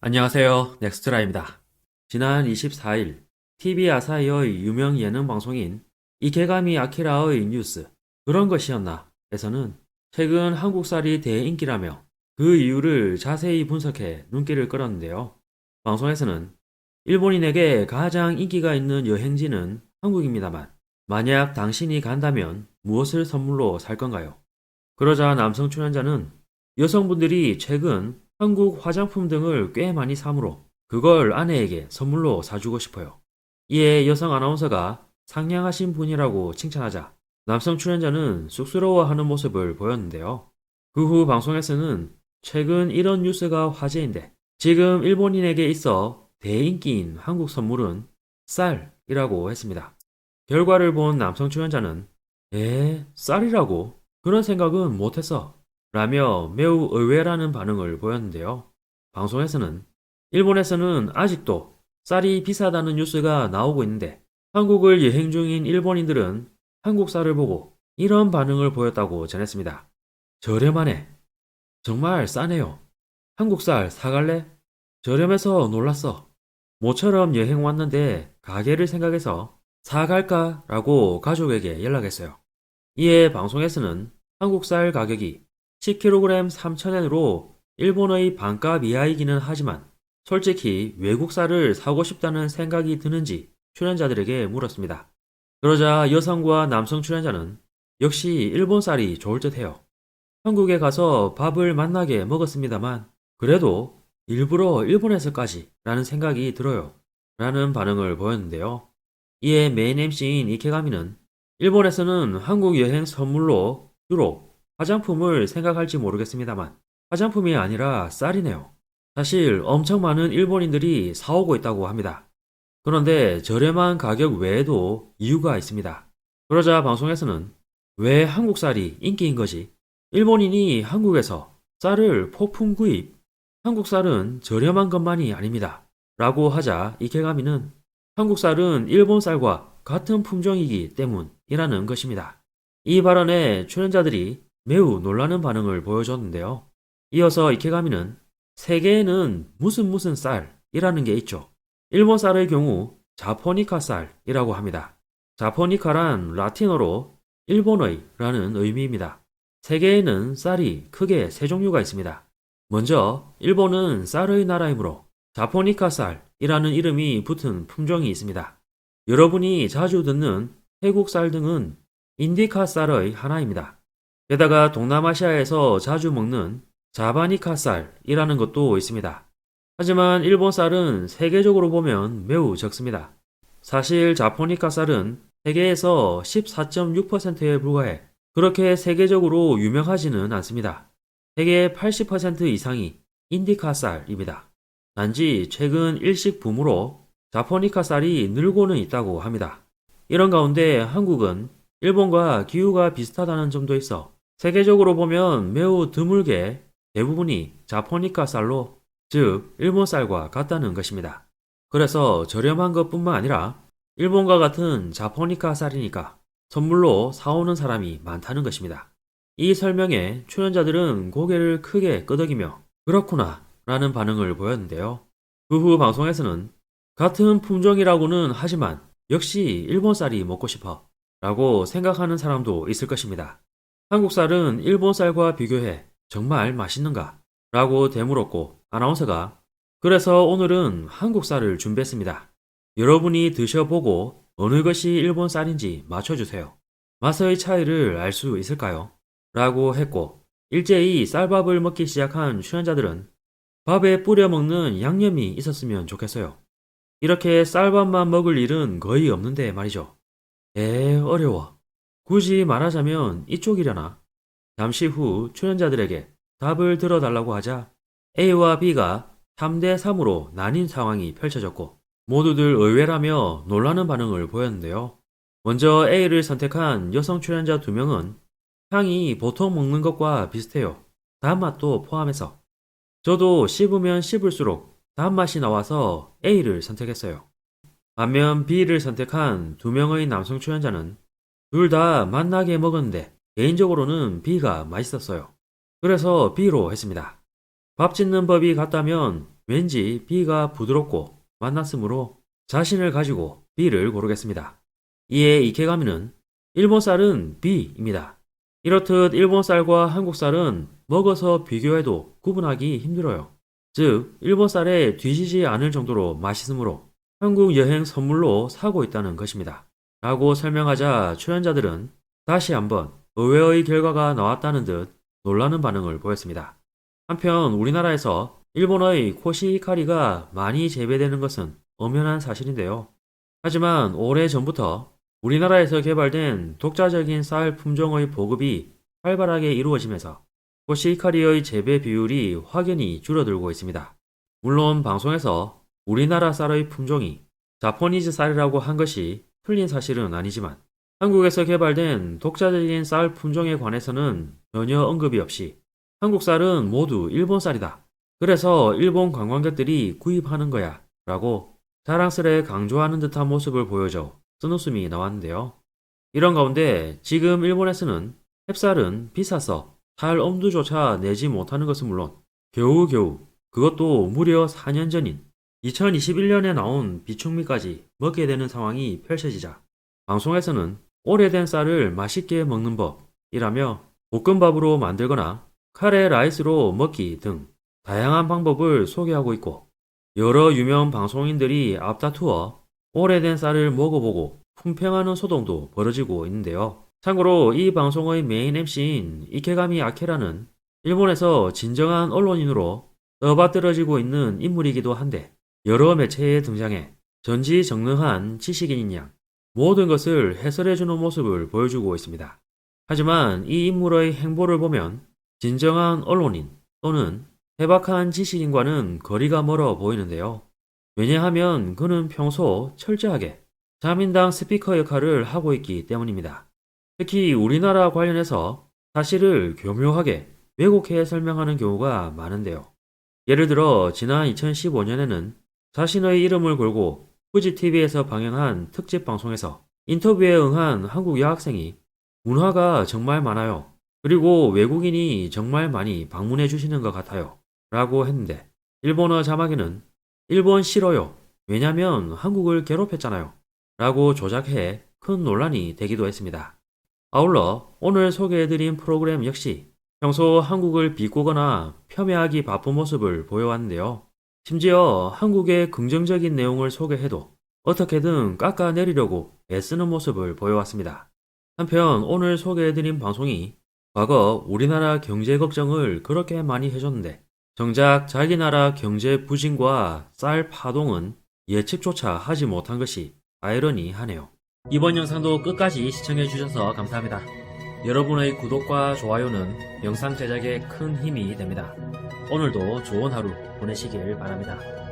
안녕하세요. 넥스트라입니다. 지난 24일 TV 아사히의 유명 예능 방송인 이케가미 아키라의 뉴스 그런 것이었나 에서는 최근 한국살이 대인기라며 그 이유를 자세히 분석해 눈길을 끌었는데요. 방송에서는 일본인에게 가장 인기가 있는 여행지는 한국입니다만 만약 당신이 간다면 무엇을 선물로 살 건가요? 그러자 남성 출연자는 여성분들이 최근 한국 화장품 등을 꽤 많이 사므로 그걸 아내에게 선물로 사주고 싶어요. 이에 여성 아나운서가 상냥하신 분이라고 칭찬하자 남성 출연자는 쑥스러워하는 모습을 보였는데요. 그 후 방송에서는 최근 이런 뉴스가 화제인데 지금 일본인에게 있어 대인기인 한국 선물은 쌀이라고 했습니다. 결과를 본 남성 출연자는 쌀이라고? 그런 생각은 못했어. 라며 매우 의외라는 반응을 보였는데요. 방송에서는 일본에서는 아직도 쌀이 비싸다는 뉴스가 나오고 있는데 한국을 여행 중인 일본인들은 한국 쌀을 보고 이런 반응을 보였다고 전했습니다. 저렴하네. 정말 싸네요. 한국 쌀 사갈래? 저렴해서 놀랐어. 모처럼 여행 왔는데 가게를 생각해서 사갈까? 라고 가족에게 연락했어요. 이에 방송에서는 한국 쌀 가격이 10kg 3,000엔으로 일본의 반값 이하이기는 하지만 솔직히 외국 쌀을 사고 싶다는 생각이 드는지 출연자들에게 물었습니다. 그러자 여성과 남성 출연자는 역시 일본 쌀이 좋을 듯해요. 한국에 가서 밥을 맛나게 먹었습니다만 그래도 일부러 일본에서까지 라는 생각이 들어요. 라는 반응을 보였는데요. 이에 메인 MC인 이케가미는 일본에서는 한국 여행 선물로 주로 화장품을 생각할지 모르겠습니다만 화장품이 아니라 쌀이네요. 사실 엄청 많은 일본인들이 사오고 있다고 합니다. 그런데 저렴한 가격 외에도 이유가 있습니다. 그러자 방송에서는 왜 한국 쌀이 인기인 거지? 일본인이 한국에서 쌀을 폭풍 구입, 한국 쌀은 저렴한 것만이 아닙니다. 라고 하자 이케가미는 한국 쌀은 일본 쌀과 같은 품종이기 때문이라는 것입니다. 이 발언에 출연자들이 매우 놀라는 반응을 보여줬는데요. 이어서 이케가미는 세계에는 무슨 쌀이라는 게 있죠. 일본 쌀의 경우 자포니카 쌀이라고 합니다. 자포니카란 라틴어로 일본의라는 의미입니다. 세계에는 쌀이 크게 세 종류가 있습니다. 먼저 일본은 쌀의 나라이므로 자포니카 쌀이라는 이름이 붙은 품종이 있습니다. 여러분이 자주 듣는 태국 쌀 등은 인디카 쌀의 하나입니다. 게다가 동남아시아에서 자주 먹는 자바니카 쌀이라는 것도 있습니다. 하지만 일본 쌀은 세계적으로 보면 매우 적습니다. 사실 자포니카 쌀은 세계에서 14.6%에 불과해 그렇게 세계적으로 유명하지는 않습니다. 세계 80% 이상이 인디카 쌀입니다. 단지 최근 일식 붐으로 자포니카 쌀이 늘고는 있다고 합니다. 이런 가운데 한국은 일본과 기후가 비슷하다는 점도 있어 세계적으로 보면 매우 드물게 대부분이 자포니카 쌀로, 즉 일본 쌀과 같다는 것입니다. 그래서 저렴한 것뿐만 아니라 일본과 같은 자포니카 쌀이니까 선물로 사오는 사람이 많다는 것입니다. 이 설명에 출연자들은 고개를 크게 끄덕이며 그렇구나 라는 반응을 보였는데요. 그 후 방송에서는 같은 품종이라고는 하지만 역시 일본 쌀이 먹고 싶어 라고 생각하는 사람도 있을 것입니다. 한국 쌀은 일본 쌀과 비교해 정말 맛있는가? 라고 되물었고 아나운서가 그래서 오늘은 한국 쌀을 준비했습니다. 여러분이 드셔보고 어느 것이 일본 쌀인지 맞춰주세요. 맛의 차이를 알 수 있을까요? 라고 했고 일제히 쌀밥을 먹기 시작한 출연자들은 밥에 뿌려 먹는 양념이 있었으면 좋겠어요. 이렇게 쌀밥만 먹을 일은 거의 없는데 말이죠. 어려워. 굳이 말하자면 이쪽이려나? 잠시 후 출연자들에게 답을 들어달라고 하자 A와 B가 3대 3으로 나뉜 상황이 펼쳐졌고 모두들 의외라며 놀라는 반응을 보였는데요. 먼저 A를 선택한 여성 출연자 2명은 향이 보통 먹는 것과 비슷해요. 단맛도 포함해서. 저도 씹으면 씹을수록 단맛이 나와서 A를 선택했어요. 반면 B를 선택한 2명의 남성 출연자는 둘 다 맛나게 먹었는데 개인적으로는 B가 맛있었어요. 그래서 B로 했습니다. 밥 짓는 법이 같다면 왠지 B가 부드럽고 맛났으므로 자신을 가지고 B를 고르겠습니다. 이에 이케가미는 일본 쌀은 B입니다. 이렇듯 일본 쌀과 한국 쌀은 먹어서 비교해도 구분하기 힘들어요. 즉, 일본 쌀에 뒤지지 않을 정도로 맛있으므로 한국 여행 선물로 사고 있다는 것입니다. 라고 설명하자 출연자들은 다시 한번 의외의 결과가 나왔다는 듯 놀라는 반응을 보였습니다. 한편 우리나라에서 일본의 코시히카리가 많이 재배되는 것은 엄연한 사실인데요. 하지만 오래전부터 우리나라에서 개발된 독자적인 쌀 품종의 보급이 활발하게 이루어지면서 코시히카리의 재배 비율이 확연히 줄어들고 있습니다. 물론 방송에서 우리나라 쌀의 품종이 자포니즈 쌀이라고 한 것이 틀린 사실은 아니지만 한국에서 개발된 독자적인 쌀 품종에 관해서는 전혀 언급이 없이 한국 쌀은 모두 일본 쌀이다. 그래서 일본 관광객들이 구입하는 거야 라고 자랑스레 강조하는 듯한 모습을 보여줘 쓴웃음이 나왔는데요. 이런 가운데 지금 일본에서는 햅쌀은 비싸서 살 엄두조차 내지 못하는 것은 물론 겨우겨우 그것도 무려 4년 전인 2021년에 나온 비축미까지 먹게 되는 상황이 펼쳐지자 방송에서는 오래된 쌀을 맛있게 먹는 법이라며 볶음밥으로 만들거나 카레 라이스로 먹기 등 다양한 방법을 소개하고 있고 여러 유명 방송인들이 앞다투어 오래된 쌀을 먹어보고 품평하는 소동도 벌어지고 있는데요. 참고로 이 방송의 메인 MC인 이케가미 아케라는 일본에서 진정한 언론인으로 떠받들어지고 있는 인물이기도 한데 여러 매체에 등장해 전지전능한 지식인인 양 모든 것을 해설해주는 모습을 보여주고 있습니다. 하지만 이 인물의 행보를 보면 진정한 언론인 또는 해박한 지식인과는 거리가 멀어 보이는데요. 왜냐하면 그는 평소 철저하게 자민당 스피커 역할을 하고 있기 때문입니다. 특히 우리나라 관련해서 사실을 교묘하게 왜곡해 설명하는 경우가 많은데요. 예를 들어 지난 2015년에는 자신의 이름을 걸고 후지TV에서 방영한 특집 방송에서 인터뷰에 응한 한국 여학생이 문화가 정말 많아요. 그리고 외국인이 정말 많이 방문해 주시는 것 같아요. 라고 했는데 일본어 자막에는 일본 싫어요. 왜냐면 한국을 괴롭혔잖아요. 라고 조작해 큰 논란이 되기도 했습니다. 아울러 오늘 소개해드린 프로그램 역시 평소 한국을 비꼬거나 폄훼하기 바쁜 모습을 보여왔는데요. 심지어 한국의 긍정적인 내용을 소개해도 어떻게든 깎아내리려고 애쓰는 모습을 보여왔습니다. 한편 오늘 소개해드린 방송이 과거 우리나라 경제 걱정을 그렇게 많이 해줬는데 정작 자기 나라 경제 부진과 쌀 파동은 예측조차 하지 못한 것이 아이러니하네요. 이번 영상도 끝까지 시청해주셔서 감사합니다. 여러분의 구독과 좋아요는 영상 제작에 큰 힘이 됩니다. 오늘도 좋은 하루 보내시길 바랍니다.